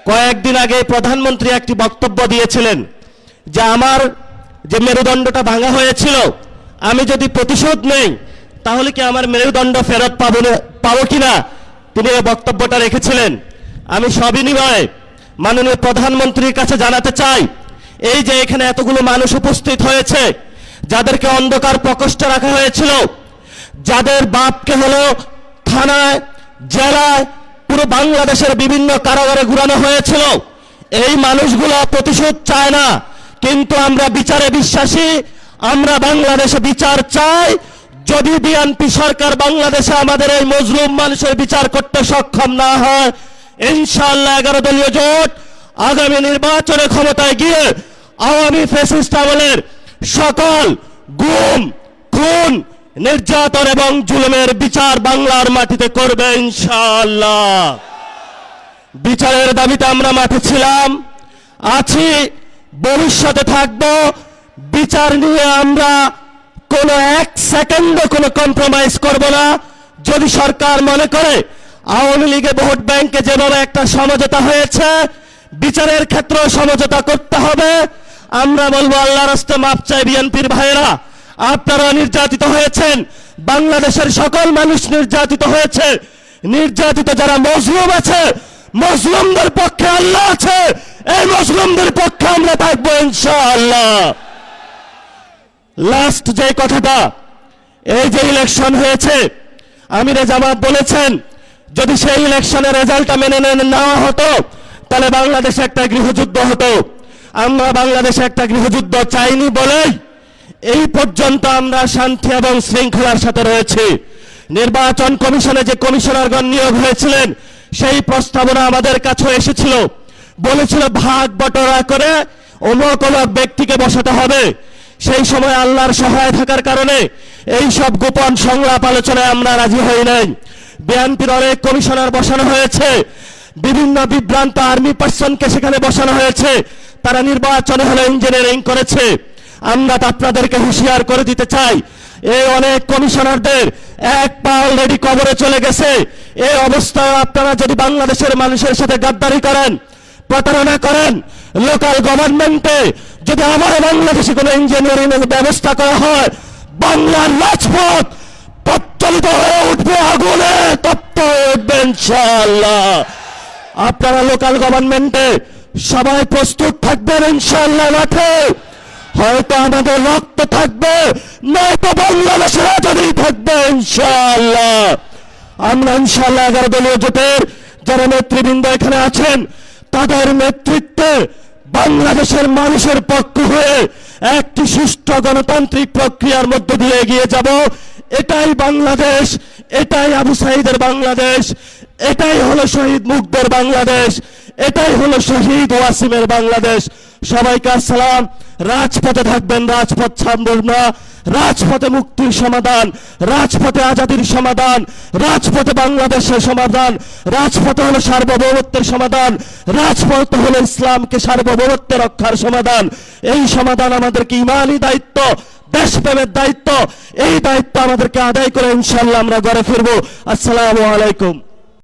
কয়েকদিন আগে প্রধানমন্ত্রী একটি বক্তব্য দিয়েছিলেন যে আমার যে মেরুদণ্ডটা ভাঙা হয়েছিল, আমি যদি প্রতিশোধ নেই তাহলে কি আমার মেরুদণ্ড ফেরত পাবো কিনা তিনি এই বক্তব্যটা রেখেছিলেন। আমি সবিনয়ে মাননীয় প্রধানমন্ত্রীর কাছে জানাতে চাই, এই যে এখানে এতগুলো মানুষ উপস্থিত হয়েছে, যাদেরকে অন্ধকার প্রকোষ্ঠে রাখা হয়েছিল, যাদের বাপকে হলো থানায়, জেলায়, পুরো বাংলাদেশের বিভিন্ন কারাগারে ঘুরানো হয়েছিল, এই মানুষগুলো প্রতিশোধ চায় না, কিন্তু আমরা বিচারে বিশ্বাসী। আমরা বাংলাদেশে বিচার চাই। যদি বিএনপি সরকার বাংলাদেশে আমাদের এই মজলুম মানুষের বিচার করতে সক্ষম না হয়, ইনশাআল্লাহ 11 দলীয় জোট আগামী নির্বাচনে ক্ষমতায় গিয়ে আওয়ামী ফ্যাসিস্ট আমলের সকল গুম, খুন, নির্যাতন এবং জুলুমের বিচার বাংলার মাটিতে করবে ইনশাআল্লাহ। বিচারের দাবিতে আমরা মাঠে ছিলাম, আছি, ভবিষ্যতে থাকব। বিচার নিয়ে আমরা কোনো এক সেকেন্ডও কোনো কম্প্রোমাইজ করব না। যদি সরকার মনে করে আওয়ামী লীগে ভোট ব্যাংকে যেভাবে একটা সমঝোতা হয়েছে, বিচারের ক্ষেত্রেও সমঝোতা করতে হবে। আমরা বলবো আল্লাহর রাস্তায় মাপ চাই বিএনপির ভাইয়েরা, আপনারা নির্যাতিত হয়েছেন, বাংলাদেশের সকল মানুষ নির্যাতিত হয়েছে। নির্যাতিত যারা মজলুম আছে, মজলুমদের পক্ষে আল্লাহ আছে, এই মজলুমদের পক্ষে আমরা থাকবো ইনশাআল্লাহ। লাস্ট যে কথাটা, এই যে ইলেকশন হয়েছে, আমির জামাত বলেছেন যদি সেই ইলেকশনের রেজাল্টটা মেনে নেওয়া হতো তাহলে বাংলাদেশে একটা গৃহযুদ্ধ হতো। আমরা বাংলাদেশে একটা গৃহযুদ্ধ চাইনি বলেই এই পর্যন্ত আমরা শান্তি এবং শৃঙ্খলার সাথে রয়েছি। নির্বাচন কমিশনে যে কমিশনারগণ নিয়োগ হয়েছিলেন, সেই প্রস্তাবনা আমাদের কাছে এসেছিল, বলেছিল ভাগ বটরা করে অমুক অমুক ব্যক্তিকে বসাতে হবে। সেই সময় আল্লাহর সহায় থাকার কারণে এই সব গোপন সংলাপ আলোচনায় আমরা রাজি হই নাই। বিএনপির অনেক কমিশনার বসানো হয়েছে, বিভিন্ন বিভ্রান্ত আর্মি পার্সনকে সেখানে বসানো হয়েছে, তারা নির্বাচনে হলে ইঞ্জিনিয়ারিং করেছে। আমরা আপনাদেরকে হুঁশিয়ার করে দিতে চাই, এই অনেক কমিশনারদের এক পা অলরেডি কবরে চলে গেছে। এই অবস্থায় আপনারা যদি বাংলাদেশের মানুষের সাথে গাদ্দারি করেন, প্রতারণা করেন, লোকাল গভর্নমেন্টে যদি আমার বাংলাদেশে কোনো ইঞ্জিনিয়ারিং এর ব্যবস্থা করা হয়, বাংলার রাজপথ প্রজ্বলিত হয়ে উঠবে, আগুনে তপ্ত হয়ে উঠবে ইনশাআল্লাহ। আপনারা লোকাল গভর্নমেন্টে সবাই প্রস্তুত থাকবেন ইনশাআল্লাহ। মাঠে হয়তো আমাদের রক্ত থাকবে, নয়তো বাংলাদেশের আজাদী থাকবে ইনশাআল্লাহ। আমরা ইনশাআল্লাহ 11 দলীয় জোটের যারা নেতৃবৃন্দ এখানে আছেন, তাদের নেতৃত্বে বাংলাদেশের মানুষের পক্ষ হয়ে একটি সুষ্ঠু গণতান্ত্রিক প্রক্রিয়ার মধ্য দিয়ে এগিয়ে যাব। এটাই বাংলাদেশ, এটাই আবু সাঈদের বাংলাদেশ, এটাই হলো শহীদ মুগ্ধের বাংলাদেশ, এটাই হলো শহীদ ওয়াসিমের বাংলাদেশ। সবাইকে আসসালাম। রাজপথে থাকবেন, রাজপথ ছাড়বেন না। রাজপথে মুক্তির সমাধান, রাজপথে আজাদির সমাধান, রাজপথে বাংলাদেশের সমাধান, রাজপথে হলো সার্বভৌমত্বের সমাধান, রাজপথ হলো ইসলামকে সার্বভৌমত্ব রক্ষার সমাধান। এই সমাধান আমাদেরকে ইমানি দায়িত্ব, দেশপ্রেমের দায়িত্ব, এই দায়িত্ব আমাদেরকে আদায় করে ইনশাআল্লাহ আমরা ঘরে ফিরবো। আসসালামু আলাইকুম।